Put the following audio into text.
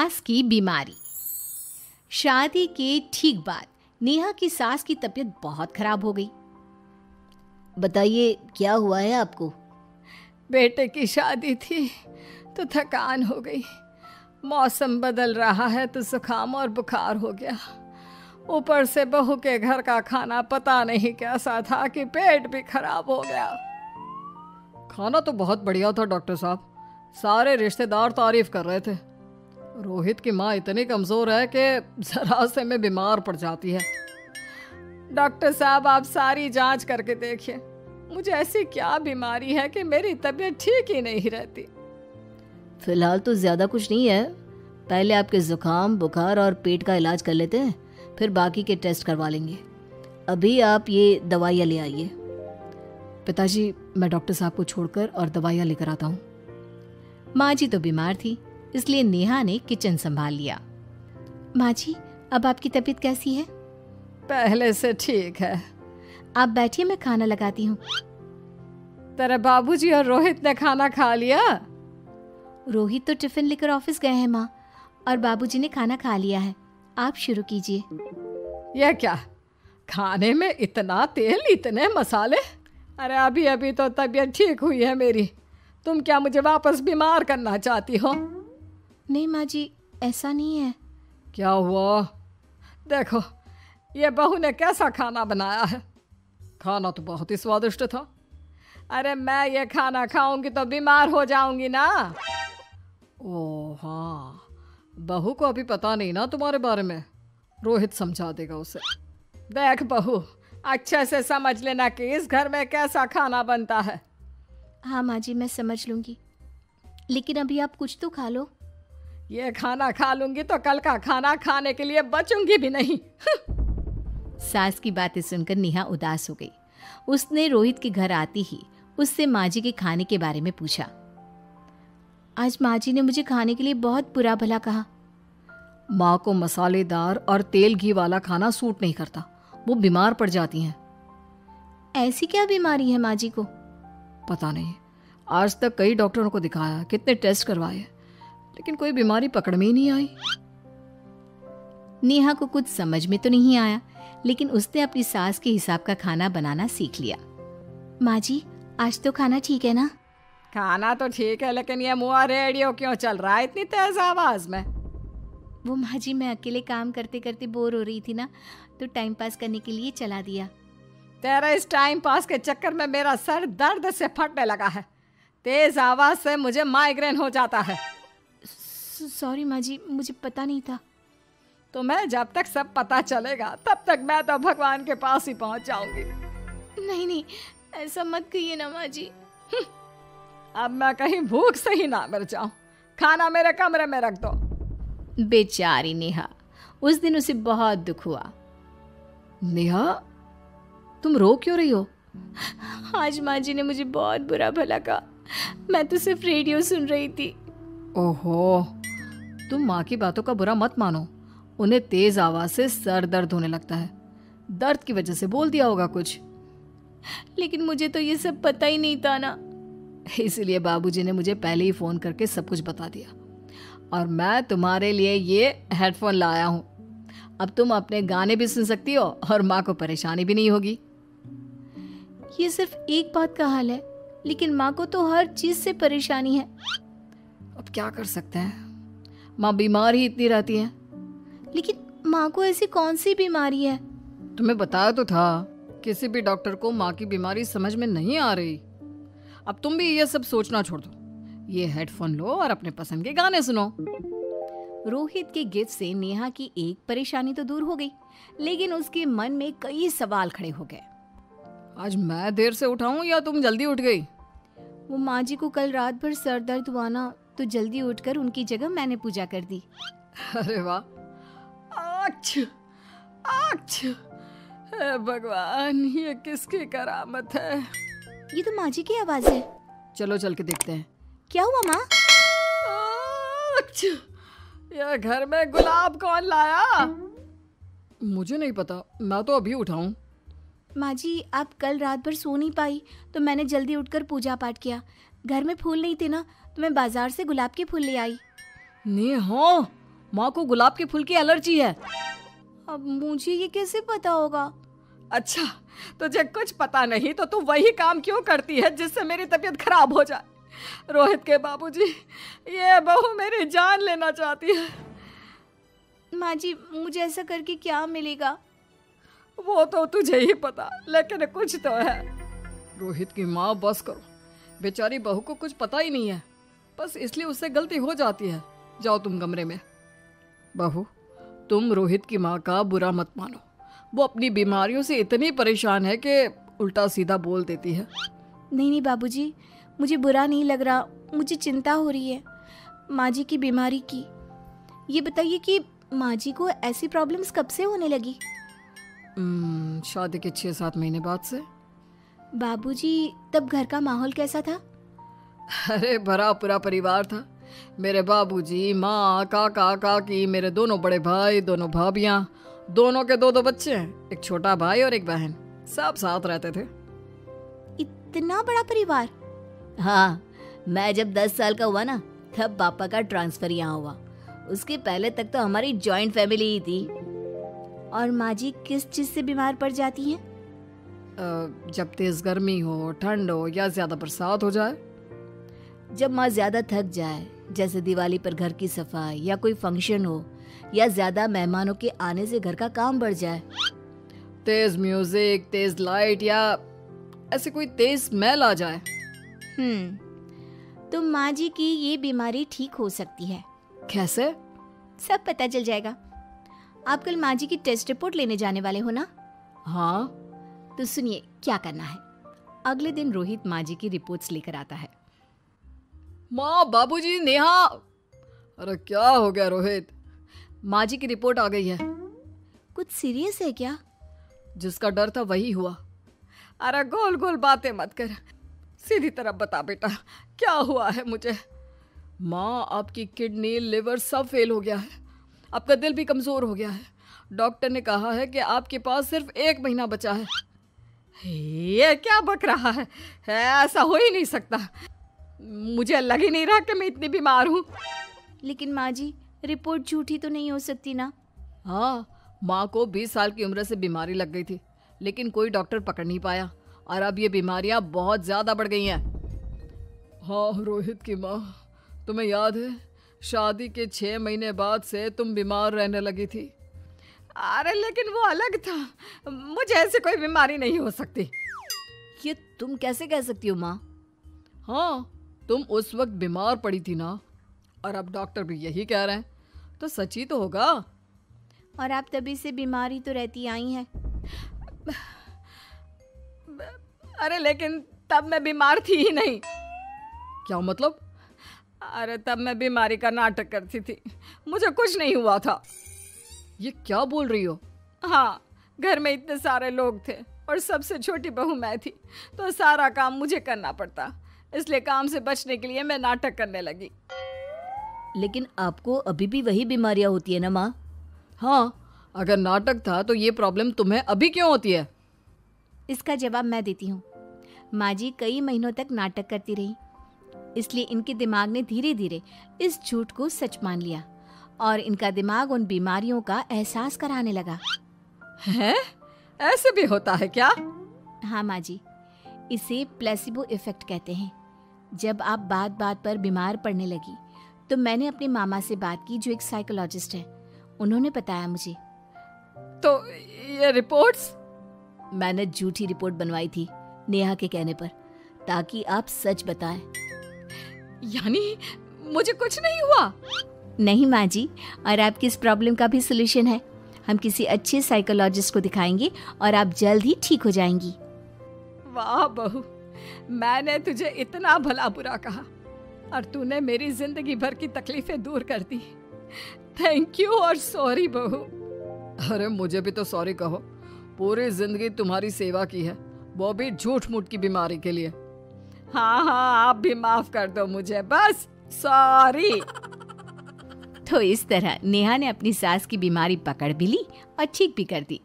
सास की बीमारी। शादी के ठीक बाद नेहा की सास की तबीयत बहुत खराब हो गई। बताइए क्या हुआ है आपको? बेटे की शादी थी तो थकान हो गई। मौसम बदल रहा है तो जुकाम और बुखार हो गया। ऊपर से बहू के घर का खाना पता नहीं कैसा था कि पेट भी खराब हो गया। खाना तो बहुत बढ़िया था डॉक्टर साहब, सारे रिश्तेदार तारीफ कर रहे थे। रोहित की माँ इतनी कमज़ोर है कि जरा से में बीमार पड़ जाती है। डॉक्टर साहब आप सारी जांच करके देखिए, मुझे ऐसी क्या बीमारी है कि मेरी तबीयत ठीक ही नहीं रहती। फिलहाल तो ज़्यादा कुछ नहीं है, पहले आपके जुकाम बुखार और पेट का इलाज कर लेते हैं, फिर बाकी के टेस्ट करवा लेंगे। अभी आप ये दवाइयाँ ले आइए। पिताजी मैं डॉक्टर साहब को छोड़कर और दवाइयाँ लेकर आता हूँ। माँ जी तो बीमार थी, इसलिए नेहा ने किचन संभाल लिया। माँ जी अब आपकी तबीयत कैसी है? पहले से ठीक है। आप बैठिए, मैं खाना लगाती हूँ। तेरे बाबूजी और रोहित ने खाना खा लिया? रोहित तो टिफिन लेकर ऑफिस गए हैं माँ, और बाबूजी ने खाना खा लिया है। आप शुरू कीजिए। यह क्या, खाने में इतना तेल इतने मसाले? अरे अभी अभी तो तबीयत ठीक हुई है मेरी, तुम क्या मुझे वापस बीमार करना चाहती हो? नहीं माँ जी, ऐसा नहीं है। क्या हुआ? देखो ये बहू ने कैसा खाना बनाया है। खाना तो बहुत ही स्वादिष्ट था। अरे मैं ये खाना खाऊंगी तो बीमार हो जाऊंगी ना। ओह हाँ, बहू को अभी पता नहीं ना तुम्हारे बारे में, रोहित समझा देगा उसे। देख बहू, अच्छे से समझ लेना कि इस घर में कैसा खाना बनता है। हाँ माँ जी, मैं समझ लूँगी, लेकिन अभी आप कुछ तो खा लो। ये खाना खा लूंगी तो कल का खाना खाने के लिए बचूंगी भी नहीं। सास की बातें सुनकर नेहा उदास हो गई। उसने रोहित के घर आती ही उससे माँ जी के खाने के बारे में पूछा। आज माँ जी ने मुझे खाने के लिए बहुत बुरा भला कहा। माँ को मसालेदार और तेल घी वाला खाना सूट नहीं करता, वो बीमार पड़ जाती हैं। ऐसी क्या बीमारी है माँ जी को? पता नहीं, आज तक कई डॉक्टरों को दिखाया, कितने टेस्ट करवाए, लेकिन कोई बीमारी पकड़ में ही नहीं आई। नेहा को कुछ समझ में तो नहीं आया, लेकिन उसने अपनी सास के हिसाब का खाना बनाना सीख लिया। माँ जी आज तो खाना ठीक है ना? खाना तो ठीक है, लेकिन ये मुआ रेडियो क्यों चल रहा है इतनी तेज आवाज में? वो माँ जी मैं अकेले काम करते करते बोर हो रही थी ना, तो टाइम पास करने के लिए चला दिया। तेरा इस टाइम पास के चक्कर में मेरा सर दर्द से फटने लगा है। तेज आवाज से मुझे माइग्रेन हो जाता है। सॉरी माँ जी, मुझे पता नहीं था। तुम्हें जब तक सब पता चलेगा तब तक मैं तो भगवान के पास ही पहुंच जाऊंगी। नहीं नहीं, ऐसा मत कहिए ना माँ जी। अब मैं कहीं भूख से ही ना मर जाऊं। खाना मेरे कमरे में रख दो। बेचारी नेहा, उस दिन उसे बहुत दुख हुआ। नेहा तुम रो क्यों रही हो? आज माँ जी ने मुझे बहुत बुरा भला कहा, मैं तो सिर्फ रेडियो सुन रही थी। ओहो, तुम माँ की बातों का बुरा मत मानो, उन्हें तेज आवाज से सर दर्द होने लगता है, दर्द की वजह से बोल दिया होगा कुछ। लेकिन मुझे तो ये सब पता ही नहीं था ना, इसलिए बाबूजी ने मुझे पहले ही फोन करके सब कुछ बता दिया, और मैं तुम्हारे लिए ये हेडफोन लाया हूँ। अब तुम अपने गाने भी सुन सकती हो और माँ को परेशानी भी नहीं होगी। ये सिर्फ एक बात का हाल है, लेकिन माँ को तो हर चीज से परेशानी है। अब क्या कर सकते हैं, माँ बीमार ही इतनी रहती है। लेकिन माँ को ऐसी कौन सी बीमारी है? तुम्हें बताया तो था, किसी भी डॉक्टर को माँ की बीमारी समझ में नहीं आ रही। अब तुम भी ये सब सोचना छोड़ दो, ये हेडफोन लो और अपने पसंद के गाने सुनो। रोहित के गिफ्ट से नेहा की एक परेशानी तो दूर हो गई, लेकिन उसके मन में कई सवाल खड़े हो गए। आज मैं देर से उठा हूं या तुम जल्दी उठ गई? वो माँ जी को कल रात भर सर दर्द हुआ ना, तो जल्दी उठकर उनकी जगह मैंने पूजा कर दी। अरे वाह, अच्छा अच्छा, हे भगवान, ये किसकी करामत है? ये तो माँ जी की आवाज है। चलो चल के देखते हैं। क्या हुआ माँ? अच्छा, ये घर में गुलाब कौन लाया? मुझे नहीं पता, मैं तो अभी उठा हूँ। माँ जी आप कल रात भर सो नहीं पाई, तो मैंने जल्दी उठकर पूजा पाठ किया। घर में फूल नहीं थे ना, तो मैं बाजार से गुलाब के फूल ले आई। नेहा, माँ को गुलाब के फूल की एलर्जी है। अब मुझे ये कैसे पता होगा? अच्छा, तुझे कुछ पता नहीं तो तू वही काम क्यों करती है जिससे मेरी तबीयत खराब हो जाए? रोहित के बाबूजी, ये बहू मेरी जान लेना चाहती है। माँ जी, मुझे ऐसा करके क्या मिलेगा? वो तो तुझे ही पता, लेकिन कुछ तो है। रोहित की माँ, बस करो। बेचारी बहू को कुछ पता ही नहीं है, बस इसलिए उससे गलती हो जाती है। जाओ तुम कमरे में। बहू, तुम रोहित की माँ का बुरा मत मानो। वो अपनी बीमारियों से इतनी परेशान है कि उल्टा सीधा बोल देती है। नहीं बाबूजी, मुझे बुरा नहीं लग रहा, मुझे चिंता हो रही है माँ जी की बीमारी की। ये बताइए कि माँ जी को ऐसी प्रॉब्लम्स कब से होने लगी? शादी के 6-7 महीने बाद से। बाबूजी, तब घर का माहौल कैसा था? अरे भरा पूरा परिवार था। मेरे बाबूजी, माँ, काका, काकी, मेरे दोनों बड़े भाई, दोनों भाभियाँ, दोनों के 2-2 बच्चे हैं, एक छोटा भाई और एक बहन। सब साथ रहते थे। इतना बड़ा परिवार? हाँ, मैं जब 10 साल का हुआ ना, तब पापा का ट्रांसफर यहाँ हुआ। उसके पहले तक तो हमारी जॉइंट फैमिली ही थी। और माँ जी किस चीज से बीमार पड़ जाती हैं? जब तेज गर्मी हो, ठंड हो या ज्यादा बरसात हो जाए। जब माँ ज्यादा थक जाए, जैसे दिवाली पर घर की सफाई या कोई फंक्शन हो, या ज्यादा मेहमानों के आने से घर का काम बढ़ जाए। तेज म्यूजिक, तेज लाइट या ऐसे कोई तेज स्मेल आ जाए। तो माँ जी की ये बीमारी ठीक हो सकती है। कैसे? सब पता चल जाएगा। आप कल माँ जी की टेस्ट रिपोर्ट लेने जाने वाले हो ना? हाँ। तो सुनिए क्या करना है। अगले दिन रोहित माँ जी की रिपोर्ट्स लेकर आता है। माँ, बाबूजी, नेहा। अरे क्या हो गया रोहित? माँ जी की रिपोर्ट आ गई है। कुछ सीरियस है क्या? जिसका डर था वही हुआ। अरे गोल गोल बातें मत कर, सीधी तरफ बता बेटा, क्या हुआ है मुझे? माँ, आपकी किडनी, लिवर सब फेल हो गया है। आपका दिल भी कमजोर हो गया है। डॉक्टर ने कहा है कि आपके पास सिर्फ 1 महीना बचा है। ये क्या बक रहा है? ऐसा हो ही नहीं सकता। मुझे लग ही नहीं रहा कि मैं इतनी बीमार हूँ। लेकिन माँ जी, रिपोर्ट झूठी तो नहीं हो सकती ना? हाँ, माँ को 20 साल की उम्र से बीमारी लग गई थी, लेकिन कोई डॉक्टर पकड़ नहीं पाया और अब ये बीमारियां बहुत ज्यादा बढ़ गई हैं। हाँ रोहित की माँ, तुम्हें याद है शादी के 6 महीने बाद से तुम बीमार रहने लगी थी। अरे लेकिन वो अलग था, मुझे ऐसी कोई बीमारी नहीं हो सकती। ये तुम कैसे कह सकती हो माँ? हाँ, तुम उस वक्त बीमार पड़ी थी ना, और अब डॉक्टर भी यही कह रहे हैं, तो सच ही तो होगा। और आप तभी से बीमारी तो रहती आई हैं। अरे लेकिन तब मैं बीमार थी ही नहीं। क्या मतलब? अरे तब मैं बीमारी का नाटक करती थी, मुझे कुछ नहीं हुआ था। ये क्या बोल रही हो? हाँ, घर में इतने सारे लोग थे और सबसे छोटी बहू मैं थी, तो सारा काम मुझे करना पड़ता, इसलिए काम से बचने के लिए मैं नाटक करने लगी। लेकिन आपको अभी भी वही बीमारियां होती है ना माँ? हाँ, अगर नाटक था तो ये प्रॉब्लम तुम्हें अभी क्यों होती है? इसका जवाब मैं देती हूँ। माँ जी कई महीनों तक नाटक करती रही, इसलिए इनके दिमाग ने धीरे धीरे इस झूठ को सच मान लिया और इनका दिमाग उन बीमारियों का एहसास कराने लगा। हैं? ऐसे भी होता है क्या? हाँ माँ जी, इसे प्लेसिबो इफेक्ट कहते हैं। जब आप बात बात पर बीमार पड़ने लगी तो मैंने अपने मामा से बात की, जो एक साइकोलॉजिस्ट है। उन्होंने बताया मुझे। तो ये रिपोर्ट्स? मैंने झूठी रिपोर्ट बनवाई थी नेहा के कहने पर, ताकि आप सच बताएं। यानी मुझे कुछ नहीं हुआ? नहीं माँ जी, और आपकी इस प्रॉब्लम का भी सोल्यूशन है। हम किसी अच्छे साइकोलॉजिस्ट को दिखाएंगे और आप जल्द ही ठीक हो जाएंगी। वाह बहू, मैंने तुझे इतना भला बुरा कहा और तूने मेरी जिंदगी भर की तकलीफें दूर कर दी। थैंक यू और सॉरी बहू। अरे मुझे भी तो सॉरी कहो, पूरी जिंदगी तुम्हारी सेवा की है, वो भी झूठ मूठ की बीमारी के लिए। हाँ हाँ, आप भी माफ कर दो मुझे, बस सॉरी। तो इस तरह नेहा ने अपनी सास की बीमारी पकड़ भी ली और ठीक भी कर दी।